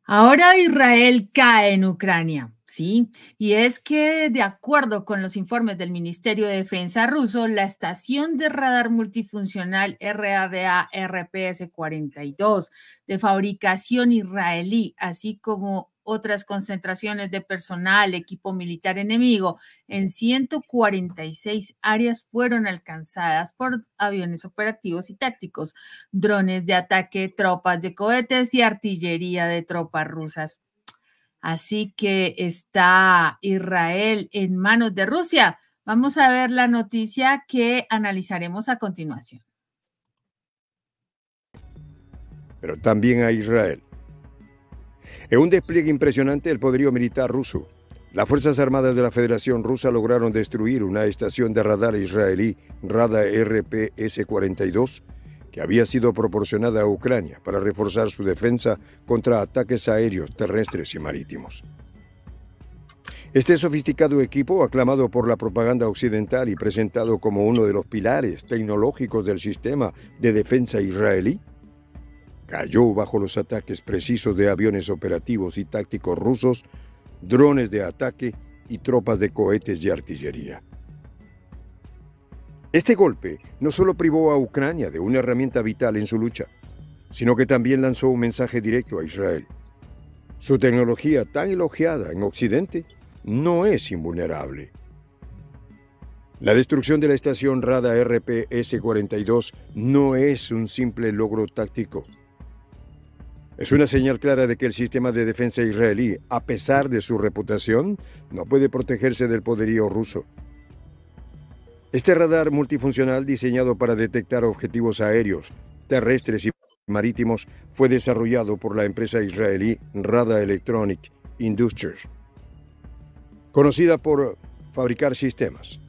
Ahora Israel cae en Ucrania, ¿sí? Y es que, de acuerdo con los informes del Ministerio de Defensa ruso, la estación de radar multifuncional RADA-RPS-42 de fabricación israelí, así como otras concentraciones de personal, equipo militar enemigo en 146 áreas fueron alcanzadas por aviones operativos y tácticos, drones de ataque, tropas de cohetes y artillería de tropas rusas. Así que está Israel en manos de Rusia. Vamos a ver la noticia que analizaremos a continuación. Pero también a Israel. En un despliegue impresionante del poderío militar ruso, las Fuerzas Armadas de la Federación Rusa lograron destruir una estación de radar israelí Rada RPS-42 que había sido proporcionada a Ucrania para reforzar su defensa contra ataques aéreos, terrestres y marítimos. Este sofisticado equipo, aclamado por la propaganda occidental y presentado como uno de los pilares tecnológicos del sistema de defensa israelí, cayó bajo los ataques precisos de aviones operativos y tácticos rusos, drones de ataque y tropas de cohetes y artillería. Este golpe no solo privó a Ucrania de una herramienta vital en su lucha, sino que también lanzó un mensaje directo a Israel. Su tecnología tan elogiada en Occidente no es invulnerable. La destrucción de la estación Rada RPS-42 no es un simple logro táctico. Es una señal clara de que el sistema de defensa israelí, a pesar de su reputación, no puede protegerse del poderío ruso. Este radar multifuncional, diseñado para detectar objetivos aéreos, terrestres y marítimos, fue desarrollado por la empresa israelí Rada Electronic Industries, conocida por fabricar sistemas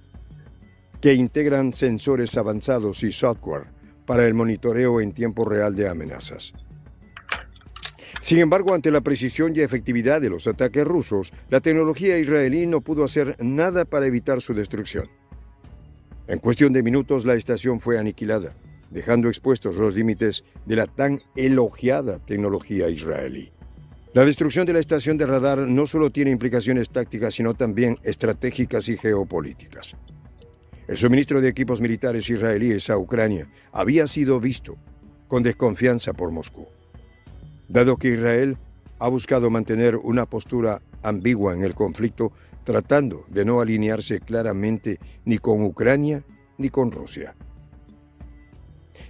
que integran sensores avanzados y software para el monitoreo en tiempo real de amenazas. Sin embargo, ante la precisión y efectividad de los ataques rusos, la tecnología israelí no pudo hacer nada para evitar su destrucción. En cuestión de minutos, la estación fue aniquilada, dejando expuestos los límites de la tan elogiada tecnología israelí. La destrucción de la estación de radar no solo tiene implicaciones tácticas, sino también estratégicas y geopolíticas. El suministro de equipos militares israelíes a Ucrania había sido visto con desconfianza por Moscú. Dado que Israel ha buscado mantener una postura ambigua en el conflicto, tratando de no alinearse claramente ni con Ucrania ni con Rusia.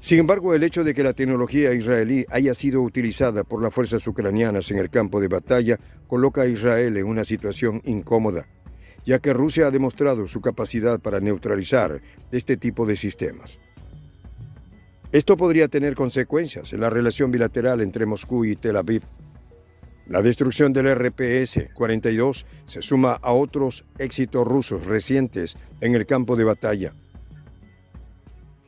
Sin embargo, el hecho de que la tecnología israelí haya sido utilizada por las fuerzas ucranianas en el campo de batalla coloca a Israel en una situación incómoda, ya que Rusia ha demostrado su capacidad para neutralizar este tipo de sistemas. Esto podría tener consecuencias en la relación bilateral entre Moscú y Tel Aviv. La destrucción del RPS-42 se suma a otros éxitos rusos recientes en el campo de batalla.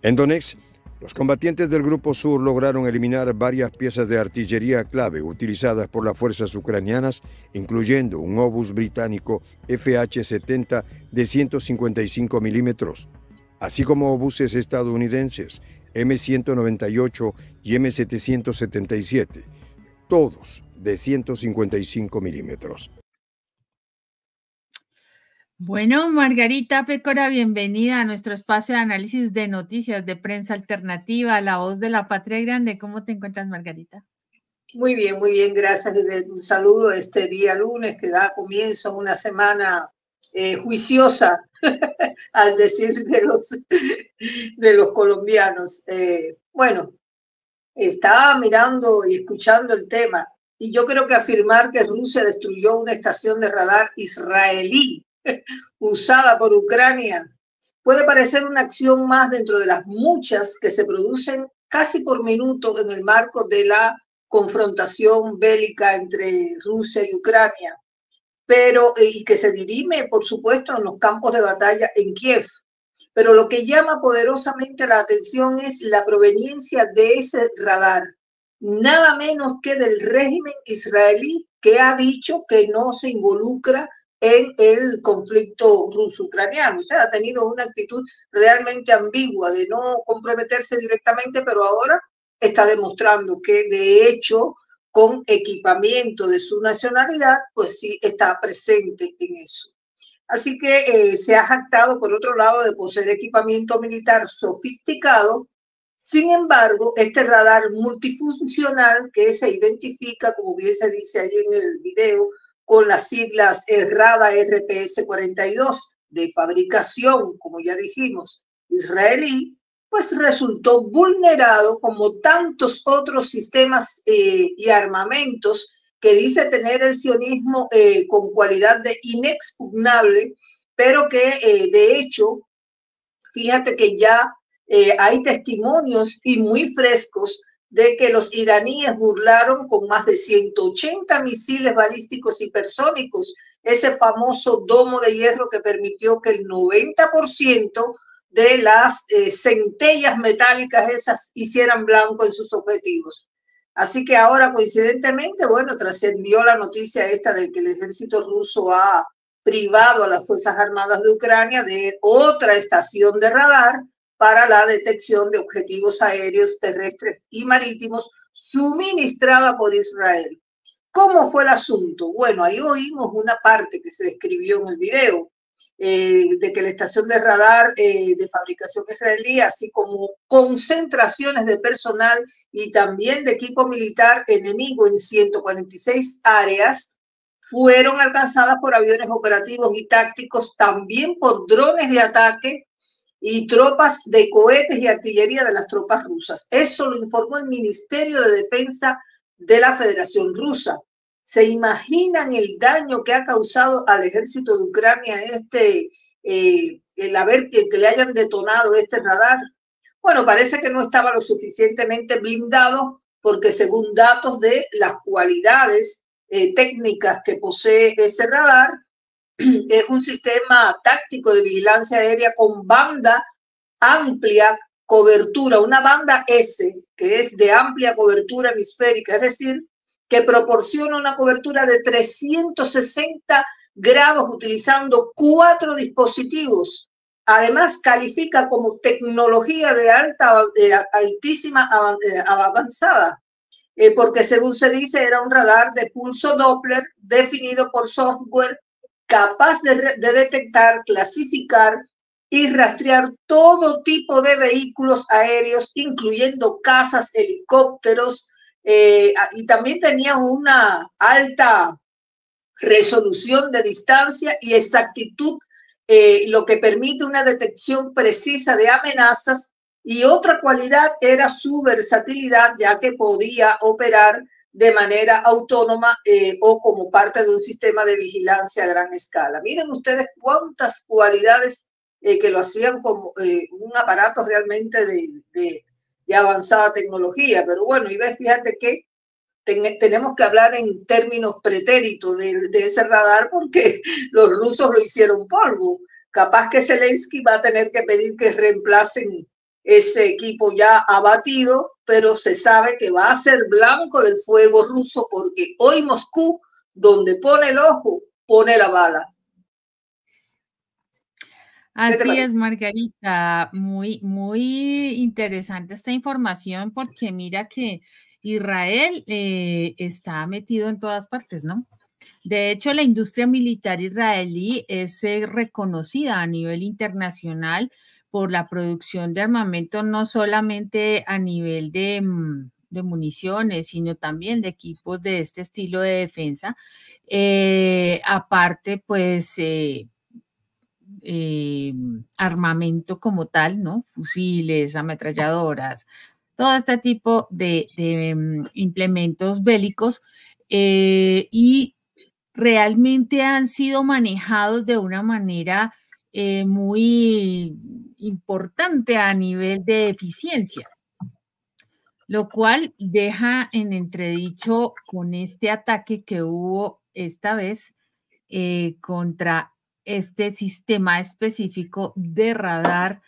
En Donetsk, los combatientes del Grupo Sur lograron eliminar varias piezas de artillería clave utilizadas por las fuerzas ucranianas, incluyendo un obús británico FH-70 de 155 milímetros, así como obuses estadounidenses M198 y M777, todos de 155 milímetros. Bueno, Margarita Pécora, bienvenida a nuestro espacio de análisis de noticias de prensa alternativa, La Voz de la Patria Grande. ¿Cómo te encuentras, Margarita? Muy bien, gracias. Un saludo este día lunes que da comienzo a una semana juiciosa, al decir de los colombianos. Bueno, estaba mirando y escuchando el tema y yo creo que afirmar que Rusia destruyó una estación de radar israelí usada por Ucrania puede parecer una acción más dentro de las muchas que se producen casi por minuto en el marco de la confrontación bélica entre Rusia y Ucrania, pero y que se dirime, por supuesto, en los campos de batalla en Kiev. Pero lo que llama poderosamente la atención es la proveniencia de ese radar, nada menos que del régimen israelí, que ha dicho que no se involucra en el conflicto ruso-ucraniano. O sea, ha tenido una actitud realmente ambigua de no comprometerse directamente, pero ahora está demostrando que de hecho con equipamiento de su nacionalidad, pues sí está presente en eso. Así que se ha jactado, por otro lado, de poseer equipamiento militar sofisticado. Sin embargo, este radar multifuncional que se identifica, como bien se dice ahí en el video, con las siglas RADA RPS-42 de fabricación, como ya dijimos, israelí, pues resultó vulnerado como tantos otros sistemas y armamentos que dice tener el sionismo con cualidad de inexpugnable, pero que de hecho, fíjate que ya hay testimonios y muy frescos de que los iraníes burlaron con más de 180 misiles balísticos hipersónicos ese famoso domo de hierro que permitió que el 90% de las centellas metálicas esas hicieran blanco en sus objetivos. Así que ahora, coincidentemente, bueno, trascendió la noticia esta de que el ejército ruso ha privado a las Fuerzas Armadas de Ucrania de otra estación de radar para la detección de objetivos aéreos, terrestres y marítimos suministrada por Israel. ¿Cómo fue el asunto? Bueno, ahí oímos una parte que se describió en el video, de que la estación de radar de fabricación israelí, así como concentraciones de personal y también de equipo militar enemigo en 146 áreas, fueron alcanzadas por aviones operativos y tácticos, también por drones de ataque y tropas de cohetes y artillería de las tropas rusas. Eso lo informó el Ministerio de Defensa de la Federación Rusa. ¿Se imaginan el daño que ha causado al ejército de Ucrania que le hayan detonado este radar? Bueno, parece que no estaba lo suficientemente blindado porque según datos de las cualidades técnicas que posee ese radar, es un sistema táctico de vigilancia aérea con banda amplia cobertura, una banda S, que es de amplia cobertura hemisférica, es decir, que proporciona una cobertura de 360 grados utilizando 4 dispositivos. Además, califica como tecnología de altísima avanzada, porque según se dice, era un radar de pulso Doppler definido por software capaz de detectar, clasificar y rastrear todo tipo de vehículos aéreos, incluyendo cazas, helicópteros, y también tenía una alta resolución de distancia y exactitud, lo que permite una detección precisa de amenazas. Y otra cualidad era su versatilidad, ya que podía operar de manera autónoma o como parte de un sistema de vigilancia a gran escala. Miren ustedes cuántas cualidades que lo hacían como un aparato realmente de avanzada tecnología. Pero bueno, y ves, fíjate que tenemos que hablar en términos pretéritos de ese radar porque los rusos lo hicieron polvo. Capaz que Zelensky va a tener que pedir que reemplacen ese equipo ya abatido, pero se sabe que va a ser blanco del fuego ruso porque hoy Moscú, donde pone el ojo, pone la bala. Así es, Margarita, muy, muy interesante esta información porque mira que Israel está metido en todas partes, ¿no? De hecho, la industria militar israelí es reconocida a nivel internacional por la producción de armamento, no solamente a nivel de municiones, sino también de equipos de este estilo de defensa. Aparte, pues, armamento como tal, ¿no? Fusiles, ametralladoras, todo este tipo de implementos bélicos y realmente han sido manejados de una manera muy importante a nivel de eficiencia, lo cual deja en entredicho con este ataque que hubo esta vez contra este sistema específico de radar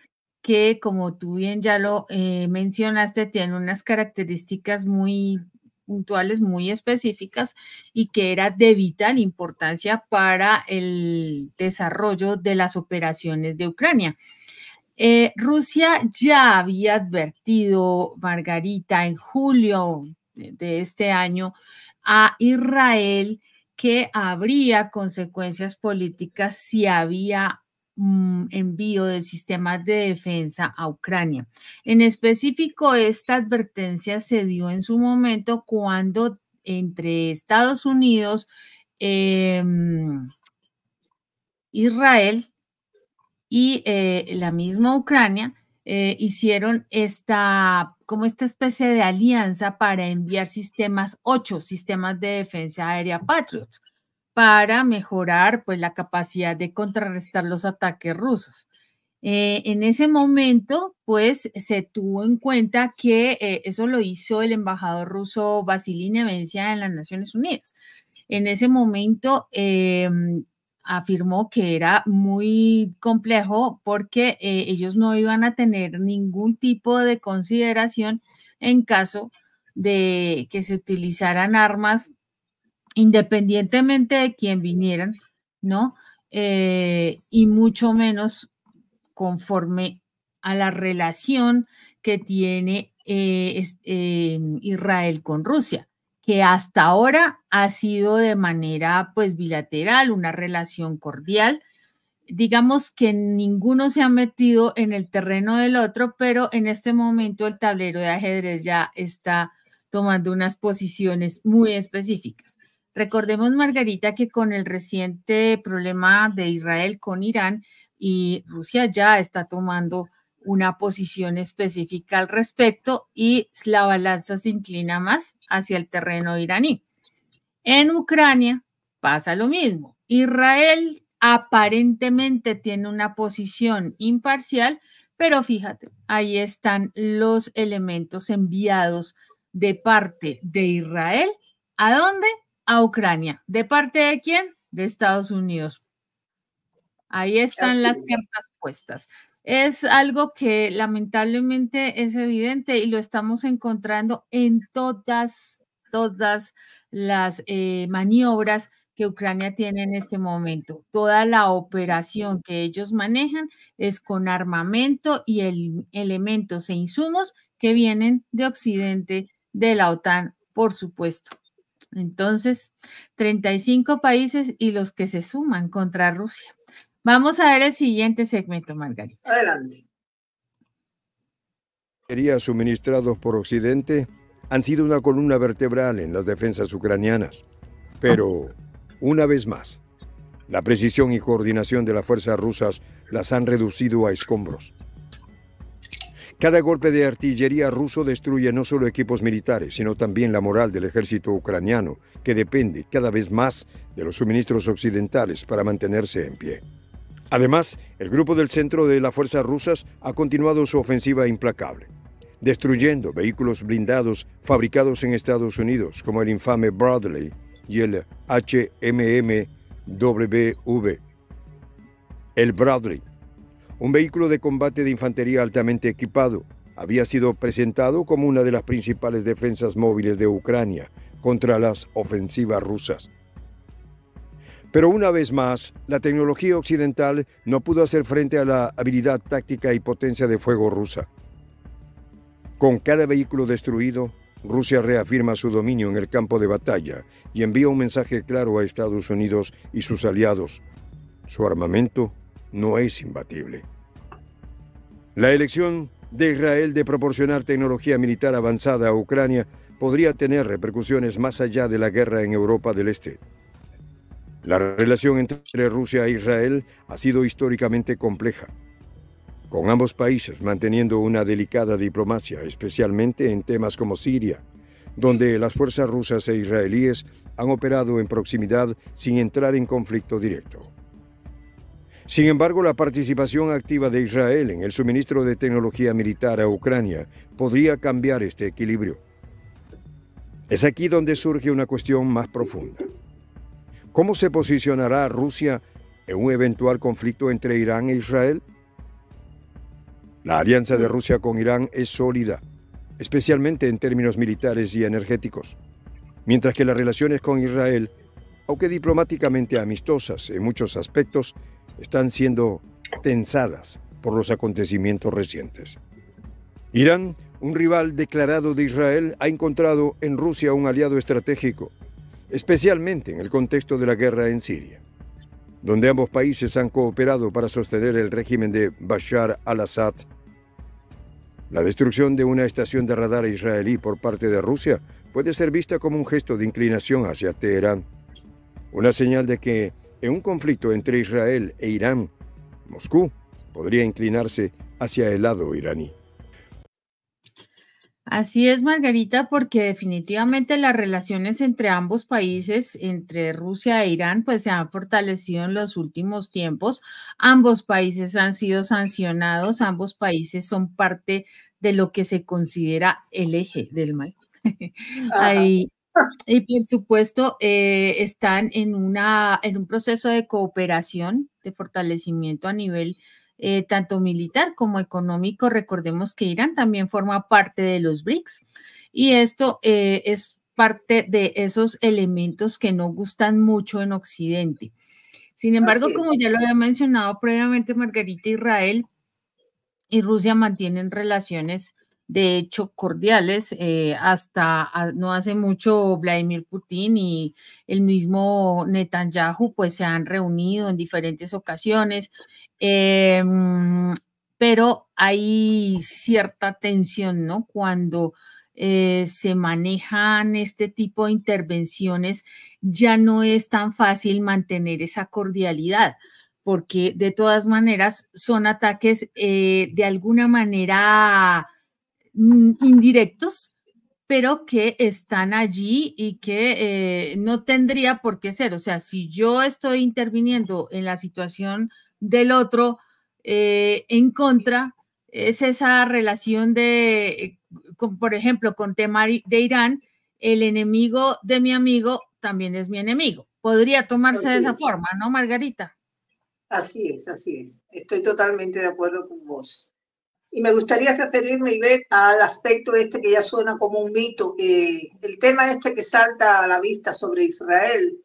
que, como tú bien ya lo mencionaste, tiene unas características muy puntuales, muy específicas y que era de vital importancia para el desarrollo de las operaciones de Ucrania. Rusia ya había advertido, Margarita, en julio de este año a Israel, que habría consecuencias políticas si había envío de sistemas de defensa a Ucrania. En específico, esta advertencia se dio en su momento cuando entre Estados Unidos, Israel y la misma Ucrania hicieron como esta especie de alianza para enviar 8 sistemas de defensa aérea Patriot para mejorar pues la capacidad de contrarrestar los ataques rusos. En ese momento, pues se tuvo en cuenta que eso lo hizo el embajador ruso Vasily Nevencia en las Naciones Unidas. En ese momento afirmó que era muy complejo porque ellos no iban a tener ningún tipo de consideración en caso de que se utilizaran armas independientemente de quién vinieran, ¿no? Y mucho menos conforme a la relación que tiene Israel con Rusia, que hasta ahora ha sido de manera pues bilateral, una relación cordial. Digamos que ninguno se ha metido en el terreno del otro, pero en este momento el tablero de ajedrez ya está tomando unas posiciones muy específicas. Recordemos, Margarita, que con el reciente problema de Israel con Irán, y Rusia ya está tomando una posición específica al respecto y la balanza se inclina más hacia el terreno iraní. En Ucrania pasa lo mismo. Israel aparentemente tiene una posición imparcial, pero fíjate, ahí están los elementos enviados de parte de Israel. ¿A dónde? A Ucrania. ¿De parte de quién? De Estados Unidos. Ahí están las cartas puestas. Es algo que lamentablemente es evidente y lo estamos encontrando en todas las maniobras que Ucrania tiene en este momento. Toda la operación que ellos manejan es con armamento y elementos e insumos que vienen de Occidente, de la OTAN, por supuesto. Entonces, 35 países y los que se suman contra Rusia. Vamos a ver el siguiente segmento, Margarita. Adelante. Suministrados por Occidente han sido una columna vertebral en las defensas ucranianas. Pero, una vez más, la precisión y coordinación de las fuerzas rusas las han reducido a escombros. Cada golpe de artillería ruso destruye no solo equipos militares, sino también la moral del ejército ucraniano, que depende cada vez más de los suministros occidentales para mantenerse en pie. Además, el grupo del centro de las fuerzas rusas ha continuado su ofensiva implacable, destruyendo vehículos blindados fabricados en Estados Unidos, como el infame Bradley y el HMMWV. El Bradley, un vehículo de combate de infantería altamente equipado, había sido presentado como una de las principales defensas móviles de Ucrania contra las ofensivas rusas. Pero una vez más, la tecnología occidental no pudo hacer frente a la habilidad táctica y potencia de fuego rusa. Con cada vehículo destruido, Rusia reafirma su dominio en el campo de batalla y envía un mensaje claro a Estados Unidos y sus aliados. Su armamento no es imbatible. La elección de Israel de proporcionar tecnología militar avanzada a Ucrania podría tener repercusiones más allá de la guerra en Europa del Este. La relación entre Rusia e Israel ha sido históricamente compleja, con ambos países manteniendo una delicada diplomacia, especialmente en temas como Siria, donde las fuerzas rusas e israelíes han operado en proximidad sin entrar en conflicto directo. Sin embargo, la participación activa de Israel en el suministro de tecnología militar a Ucrania podría cambiar este equilibrio. Es aquí donde surge una cuestión más profunda. ¿Cómo se posicionará Rusia en un eventual conflicto entre Irán e Israel? La alianza de Rusia con Irán es sólida, especialmente en términos militares y energéticos, mientras que las relaciones con Israel, aunque diplomáticamente amistosas en muchos aspectos, están siendo tensadas por los acontecimientos recientes. Irán, un rival declarado de Israel, ha encontrado en Rusia un aliado estratégico, especialmente en el contexto de la guerra en Siria, donde ambos países han cooperado para sostener el régimen de Bashar al-Assad. La destrucción de una estación de radar israelí por parte de Rusia puede ser vista como un gesto de inclinación hacia Teherán, una señal de que en un conflicto entre Israel e Irán, Moscú podría inclinarse hacia el lado iraní. Así es, Margarita, porque definitivamente las relaciones entre ambos países, entre Rusia e Irán, pues se han fortalecido en los últimos tiempos. Ambos países han sido sancionados, ambos países son parte de lo que se considera el eje del mal. Ahí, y por supuesto, están en un proceso de cooperación, de fortalecimiento a nivel tanto militar como económico. Recordemos que Irán también forma parte de los BRICS y esto es parte de esos elementos que no gustan mucho en Occidente. Sin embargo, como ya lo había mencionado previamente, Margarita, Israel y Rusia mantienen relaciones de hecho cordiales. Hasta no hace mucho Vladimir Putin y el mismo Netanyahu pues se han reunido en diferentes ocasiones, pero hay cierta tensión, ¿no? Cuando se manejan este tipo de intervenciones, ya no es tan fácil mantener esa cordialidad, porque de todas maneras son ataques de alguna manera indirectos, pero que están allí y que no tendría por qué ser. O sea, si yo estoy interviniendo en la situación del otro en contra, es esa relación por ejemplo, con tema de Irán, el enemigo de mi amigo también es mi enemigo. Podría tomarse de esa forma, ¿no, Margarita? Así es, así es. Estoy totalmente de acuerdo con vos. Y me gustaría referirme, Ivette, al aspecto este que ya suena como un mito, el tema este que salta a la vista sobre Israel,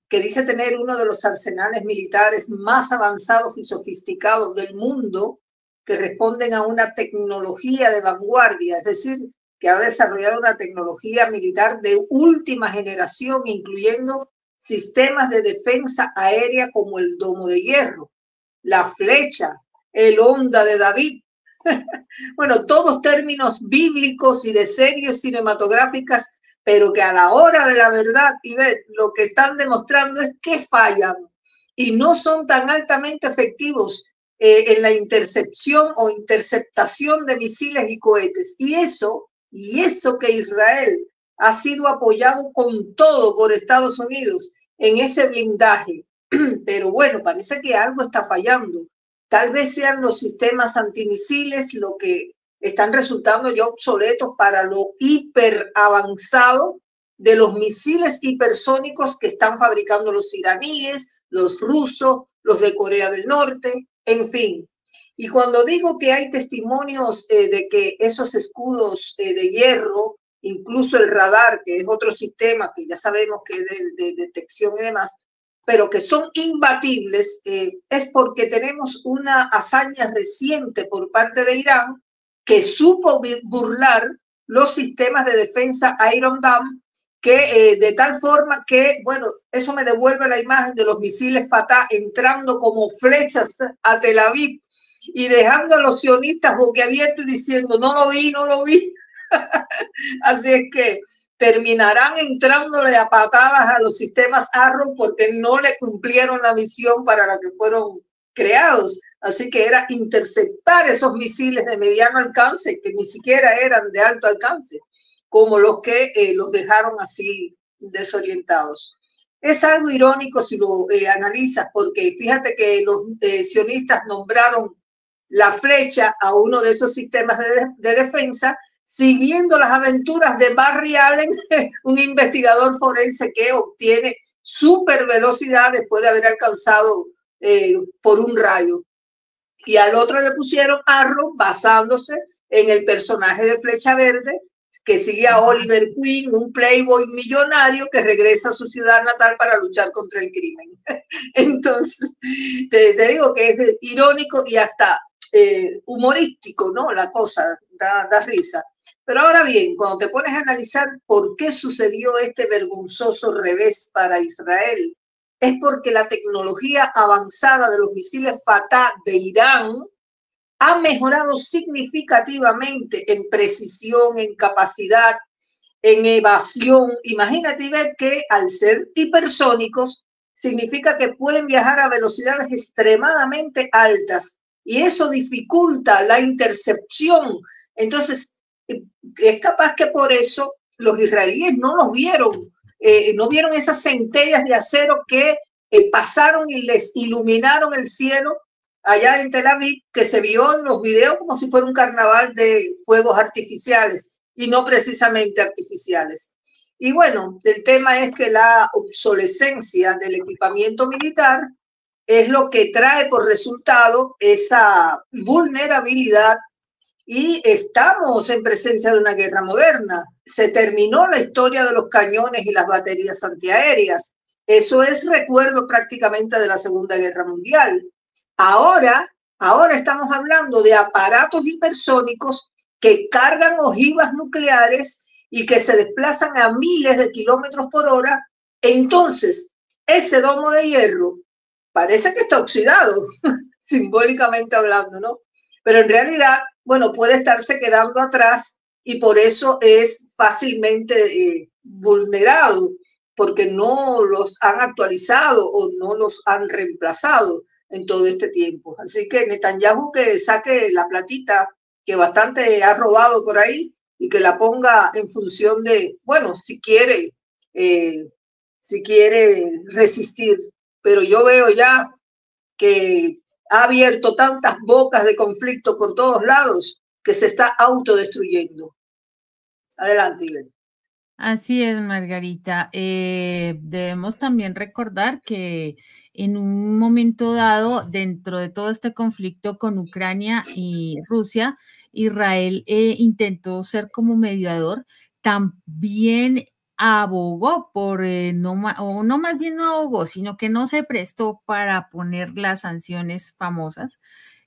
que dice tener uno de los arsenales militares más avanzados y sofisticados del mundo, que responden a una tecnología de vanguardia, es decir, que ha desarrollado una tecnología militar de última generación, incluyendo sistemas de defensa aérea como el Domo de Hierro, la Flecha, el Honda de David. Bueno, todos términos bíblicos y de series cinematográficas, pero que a la hora de la verdad, Ivette, lo que están demostrando es que fallan y no son tan altamente efectivos en la intercepción o interceptación de misiles y cohetes. Y eso que Israel ha sido apoyado con todo por Estados Unidos en ese blindaje. Pero bueno, parece que algo está fallando. Tal vez sean los sistemas antimisiles lo que están resultando ya obsoletos para lo hiper avanzado de los misiles hipersónicos que están fabricando los iraníes, los rusos, los de Corea del Norte, en fin. Y cuando digo que hay testimonios de que esos escudos de hierro, incluso el radar, que es otro sistema que ya sabemos que es de detección y demás, pero que son imbatibles, es porque tenemos una hazaña reciente por parte de Irán que supo burlar los sistemas de defensa Iron Dome, que de tal forma que, bueno, eso me devuelve la imagen de los misiles Fatah entrando como flechas a Tel Aviv y dejando a los sionistas boquiabiertos y diciendo, no lo vi, no lo vi. Así es que terminarán entrándole a patadas a los sistemas Arrow porque no le cumplieron la misión para la que fueron creados. Así que era interceptar esos misiles de mediano alcance, que ni siquiera eran de alto alcance, como los que los dejaron así desorientados. Es algo irónico si lo analizas, porque fíjate que los sionistas nombraron la Flecha a uno de esos sistemas de defensa, siguiendo las aventuras de Barry Allen, un investigador forense que obtiene super velocidad después de haber alcanzado por un rayo. Y al otro le pusieron Arrow basándose en el personaje de Flecha Verde, que sigue a Oliver Queen, un playboy millonario que regresa a su ciudad natal para luchar contra el crimen. Entonces, te digo que es irónico y hasta humorístico, ¿no? La cosa da risa. Pero ahora bien, cuando te pones a analizar por qué sucedió este vergonzoso revés para Israel, es porque la tecnología avanzada de los misiles Fatah de Irán ha mejorado significativamente en precisión, en capacidad, en evasión. Imagínate ver que al ser hipersónicos significa que pueden viajar a velocidades extremadamente altas y eso dificulta la intercepción. Entonces, es capaz que por eso los israelíes no los vieron, no vieron esas centellas de acero que pasaron y les iluminaron el cielo allá en Tel Aviv, que se vio en los videos como si fuera un carnaval de fuegos artificiales y no precisamente artificiales. Y bueno, el tema es que la obsolescencia del equipamiento militar es lo que trae por resultado esa vulnerabilidad y estamos en presencia de una guerra moderna. Se terminó la historia de los cañones y las baterías antiaéreas. Eso es recuerdo prácticamente de la Segunda Guerra Mundial. Ahora estamos hablando de aparatos hipersónicos que cargan ojivas nucleares y que se desplazan a miles de kilómetros por hora. Entonces, ese domo de hierro parece que está oxidado, simbólicamente hablando, ¿no? Pero en realidad, bueno, puede estarse quedando atrás y por eso es fácilmente vulnerado, porque no los han actualizado o no los han reemplazado en todo este tiempo. Así que Netanyahu que saque la platita que bastante ha robado por ahí y que la ponga en función de, bueno, si quiere resistir. Pero yo veo ya que ha abierto tantas bocas de conflicto por todos lados que se está autodestruyendo. Adelante, Iván. Así es, Margarita. Debemos también recordar que en un momento dado, dentro de todo este conflicto con Ucrania y Rusia, Israel intentó ser como mediador. También abogó por, no más bien no abogó, sino que no se prestó para poner las sanciones famosas.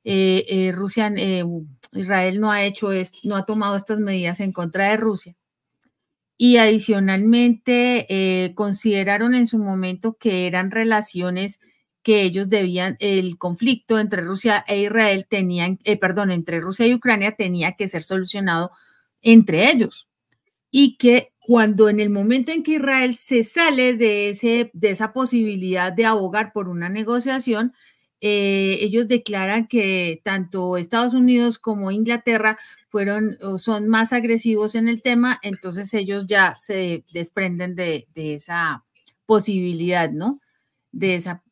Israel no ha tomado estas medidas en contra de Rusia. Y adicionalmente consideraron en su momento que eran relaciones que ellos debían, el conflicto entre Rusia e Israel entre Rusia y Ucrania tenía que ser solucionado entre ellos. Y que cuando en el momento en que Israel se sale de esa posibilidad de abogar por una negociación, ellos declaran que tanto Estados Unidos como Inglaterra son más agresivos en el tema, entonces ellos ya se desprenden de esa posibilidad, ¿no? De esa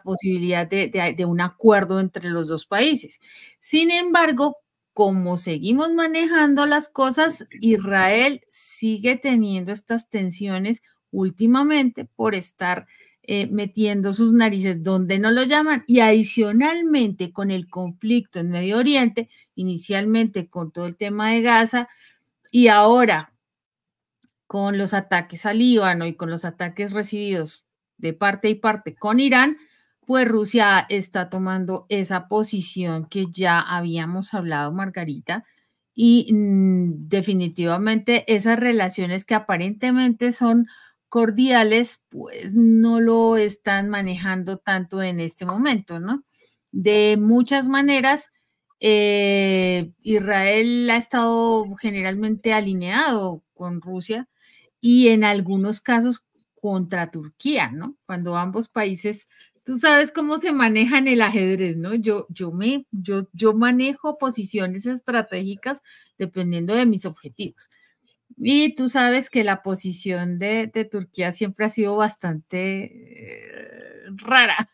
posibilidad de un acuerdo entre los dos países. Sin embargo, como seguimos manejando las cosas, Israel sigue teniendo estas tensiones últimamente por estar metiendo sus narices donde no lo llaman y adicionalmente con el conflicto en Medio Oriente, inicialmente con todo el tema de Gaza y ahora con los ataques al Líbano y con los ataques recibidos de parte y parte con Irán, pues Rusia está tomando esa posición que ya habíamos hablado, Margarita, y definitivamente esas relaciones que aparentemente son cordiales, pues no lo están manejando tanto en este momento, ¿no? De muchas maneras, Israel ha estado generalmente alineado con Rusia y en algunos casos contra Turquía, ¿no? Cuando ambos países, tú sabes cómo se maneja en el ajedrez, ¿no? Yo manejo posiciones estratégicas dependiendo de mis objetivos. Y tú sabes que la posición de Turquía siempre ha sido bastante rara.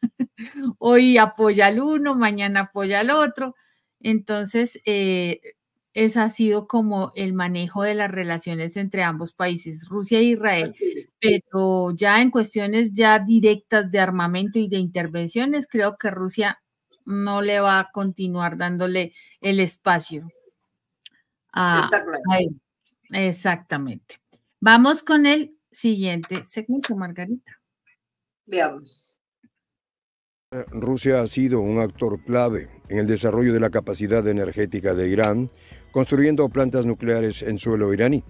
Hoy apoya al uno, mañana apoya al otro. Entonces, ese ha sido como el manejo de las relaciones entre ambos países, Rusia e Israel. Pero ya en cuestiones ya directas de armamento y de intervenciones, creo que Rusia no le va a continuar dándole el espacio a él. Exactamente. Vamos con el siguiente segmento, Margarita. Veamos. Rusia ha sido un actor clave en el desarrollo de la capacidad energética de Irán, construyendo plantas nucleares en suelo iraní.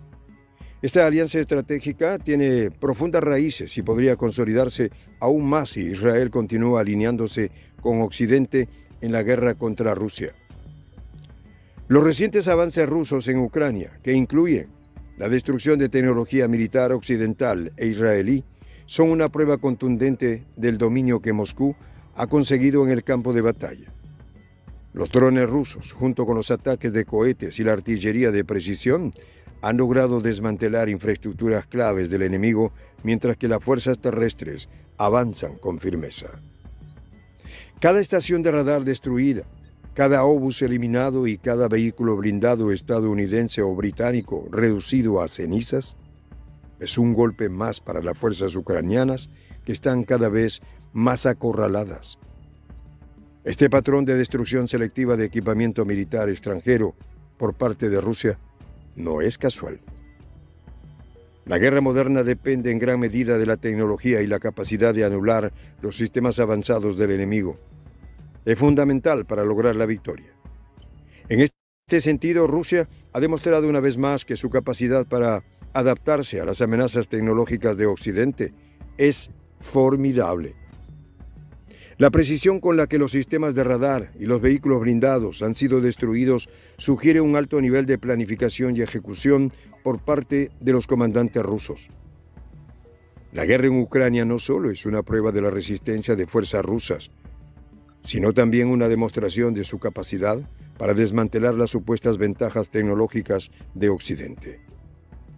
Esta alianza estratégica tiene profundas raíces y podría consolidarse aún más si Israel continúa alineándose con Occidente en la guerra contra Rusia. Los recientes avances rusos en Ucrania, que incluyen la destrucción de tecnología militar occidental e israelí, son una prueba contundente del dominio que Moscú ha conseguido en el campo de batalla. Los drones rusos, junto con los ataques de cohetes y la artillería de precisión, han logrado desmantelar infraestructuras claves del enemigo, mientras que las fuerzas terrestres avanzan con firmeza. Cada estación de radar destruida, cada obús eliminado y cada vehículo blindado estadounidense o británico reducido a cenizas es un golpe más para las fuerzas ucranianas, que están cada vez más acorraladas. Este patrón de destrucción selectiva de equipamiento militar extranjero por parte de Rusia no es casual. La guerra moderna depende en gran medida de la tecnología y la capacidad de anular los sistemas avanzados del enemigo. Es fundamental para lograr la victoria. En este sentido, Rusia ha demostrado una vez más que su capacidad para adaptarse a las amenazas tecnológicas de Occidente es formidable. La precisión con la que los sistemas de radar y los vehículos blindados han sido destruidos sugiere un alto nivel de planificación y ejecución por parte de los comandantes rusos. La guerra en Ucrania no solo es una prueba de la resistencia de fuerzas rusas, sino también una demostración de su capacidad para desmantelar las supuestas ventajas tecnológicas de Occidente.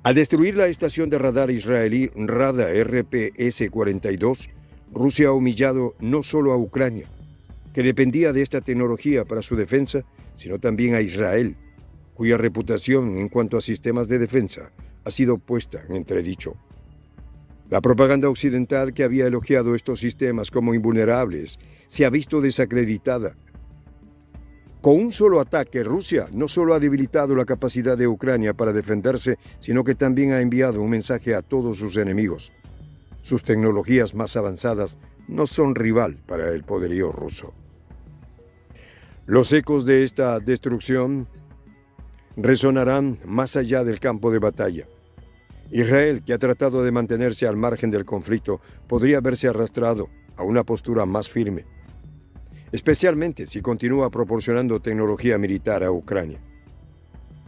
Al destruir la estación de radar israelí Rada RPS-42, Rusia ha humillado no solo a Ucrania, que dependía de esta tecnología para su defensa, sino también a Israel, cuya reputación en cuanto a sistemas de defensa ha sido puesta en entredicho. La propaganda occidental, que había elogiado estos sistemas como invulnerables, se ha visto desacreditada. Con un solo ataque, Rusia no solo ha debilitado la capacidad de Ucrania para defenderse, sino que también ha enviado un mensaje a todos sus enemigos. Sus tecnologías más avanzadas no son rival para el poderío ruso. Los ecos de esta destrucción resonarán más allá del campo de batalla. Israel, que ha tratado de mantenerse al margen del conflicto, podría verse arrastrado a una postura más firme, especialmente si continúa proporcionando tecnología militar a Ucrania.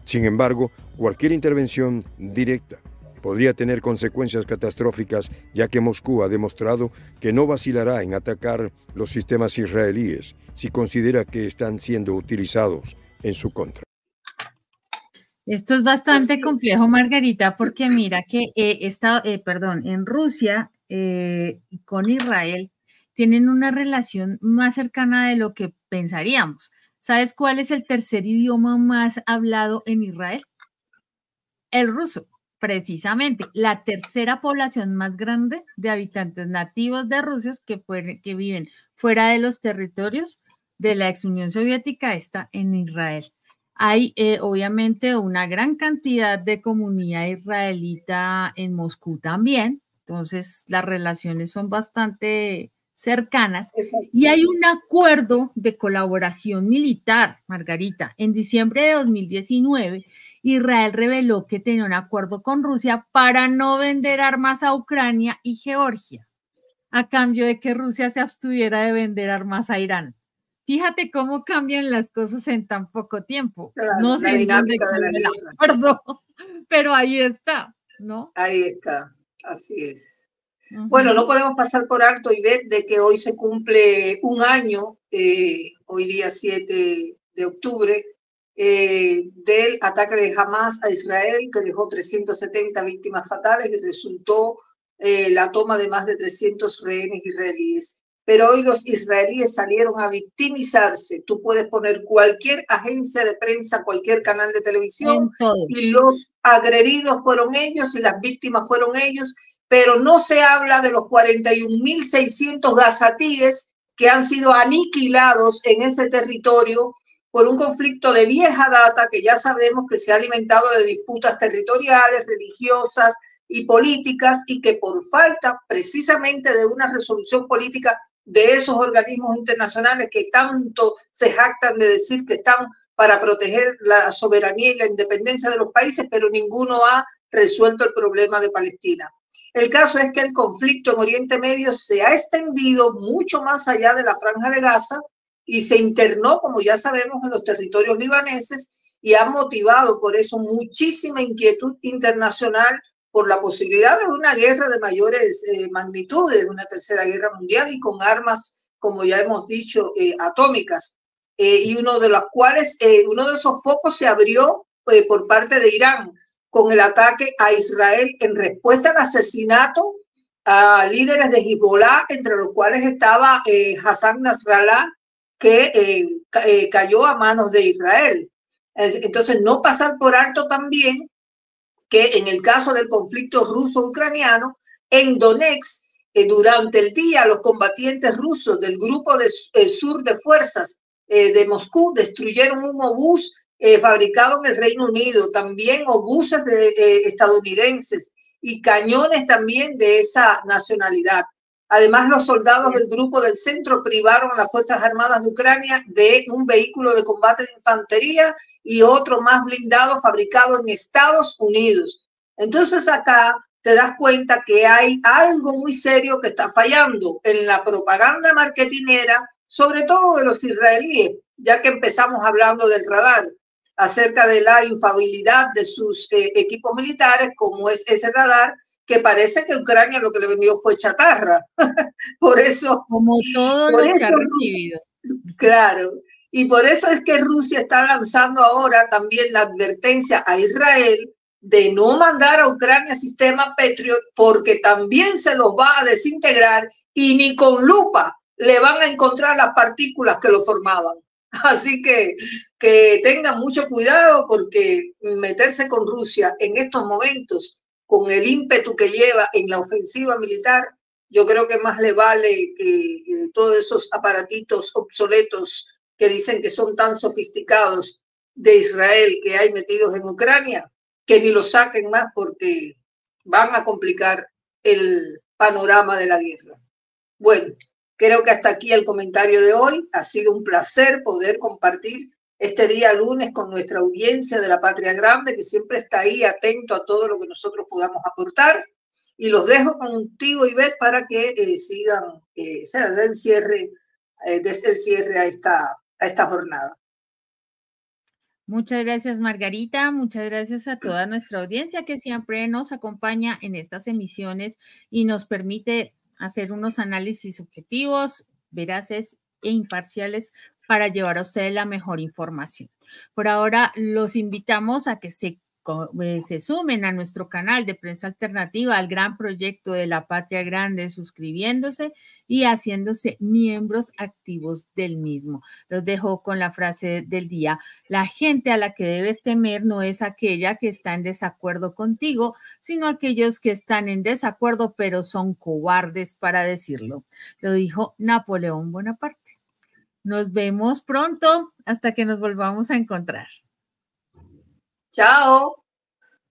Sin embargo, cualquier intervención directa podría tener consecuencias catastróficas, ya que Moscú ha demostrado que no vacilará en atacar los sistemas israelíes si considera que están siendo utilizados en su contra. Esto es bastante complejo, Margarita, porque mira que en Rusia con Israel tienen una relación más cercana de lo que pensaríamos. ¿Sabes cuál es el tercer idioma más hablado en Israel? El ruso. Precisamente, la tercera población más grande de habitantes nativos de Rusia que viven fuera de los territorios de la ex Unión Soviética está en Israel. Hay obviamente una gran cantidad de comunidad israelita en Moscú también, entonces las relaciones son bastante cercanas. Exacto. Y hay un acuerdo de colaboración militar, Margarita. En diciembre de 2019, Israel reveló que tenía un acuerdo con Rusia para no vender armas a Ucrania y Georgia, a cambio de que Rusia se abstuviera de vender armas a Irán. Fíjate cómo cambian las cosas en tan poco tiempo. Claro, no sé en dónde quedó el acuerdo, pero ahí está, ¿no? Ahí está, así es. Bueno, no podemos pasar por alto, Ivette, de que hoy se cumple un año, hoy día 7 de octubre, del ataque de Hamas a Israel, que dejó 370 víctimas fatales y resultó la toma de más de 300 rehenes israelíes. Pero hoy los israelíes salieron a victimizarse. Tú puedes poner cualquier agencia de prensa, cualquier canal de televisión, y los agredidos fueron ellos y las víctimas fueron ellos, pero no se habla de los 41.600 gazatíes que han sido aniquilados en ese territorio por un conflicto de vieja data que ya sabemos que se ha alimentado de disputas territoriales, religiosas y políticas, y que por falta precisamente de una resolución política de esos organismos internacionales que tanto se jactan de decir que están para proteger la soberanía y la independencia de los países, pero ninguno ha resuelto el problema de Palestina. El caso es que el conflicto en Oriente Medio se ha extendido mucho más allá de la Franja de Gaza y se internó, como ya sabemos, en los territorios libaneses y ha motivado por eso muchísima inquietud internacional por la posibilidad de una guerra de mayores magnitudes, una tercera guerra mundial y con armas, como ya hemos dicho, atómicas. Y uno de los cuales, uno de esos focos se abrió por parte de Irán con el ataque a Israel en respuesta al asesinato a líderes de Hezbollah, entre los cuales estaba Hassan Nasrallah, que cayó a manos de Israel. Entonces, no pasar por alto también que en el caso del conflicto ruso-ucraniano, en Donetsk, durante el día, los combatientes rusos del grupo de sur de fuerzas de Moscú destruyeron un obús fabricado en el Reino Unido, también obuses estadounidenses y cañones también de esa nacionalidad. Además, los soldados del grupo del centro privaron a las Fuerzas Armadas de Ucrania de un vehículo de combate de infantería y otro más blindado fabricado en Estados Unidos. Entonces acá te das cuenta que hay algo muy serio que está fallando en la propaganda marketinera, sobre todo de los israelíes, ya que empezamos hablando del radar, acerca de la infalibilidad de sus equipos militares, como es ese radar, que parece que Ucrania lo que le vendió fue chatarra. Por eso, como todo lo que ha recibido. Claro, y por eso es que Rusia está lanzando ahora también la advertencia a Israel de no mandar a Ucrania sistema Patriot, porque también se los va a desintegrar y ni con lupa le van a encontrar las partículas que lo formaban. Así que tengan mucho cuidado, porque meterse con Rusia en estos momentos, con el ímpetu que lleva en la ofensiva militar, yo creo que más le vale que todos esos aparatitos obsoletos que dicen que son tan sofisticados de Israel que hay metidos en Ucrania, que ni los saquen más, porque van a complicar el panorama de la guerra. Bueno, creo que hasta aquí el comentario de hoy. Ha sido un placer poder compartir este día lunes con nuestra audiencia de la Patria Grande, que siempre está ahí atento a todo lo que nosotros podamos aportar. Y los dejo contigo, Ivette, para que sigan, den cierre, des el cierre a esta jornada. Muchas gracias, Margarita. Muchas gracias a toda nuestra audiencia que siempre nos acompaña en estas emisiones y nos permite hacer unos análisis objetivos, veraces e imparciales para llevar a ustedes la mejor información. Por ahora, los invitamos a que se sumen a nuestro canal de Prensa Alternativa, al gran proyecto de la Patria Grande, suscribiéndose y haciéndose miembros activos del mismo. Los dejo con la frase del día: la gente a la que debes temer no es aquella que está en desacuerdo contigo, sino aquellos que están en desacuerdo pero son cobardes para decirlo. Lo dijo Napoleón Bonaparte. Nos vemos pronto, hasta que nos volvamos a encontrar. Chao.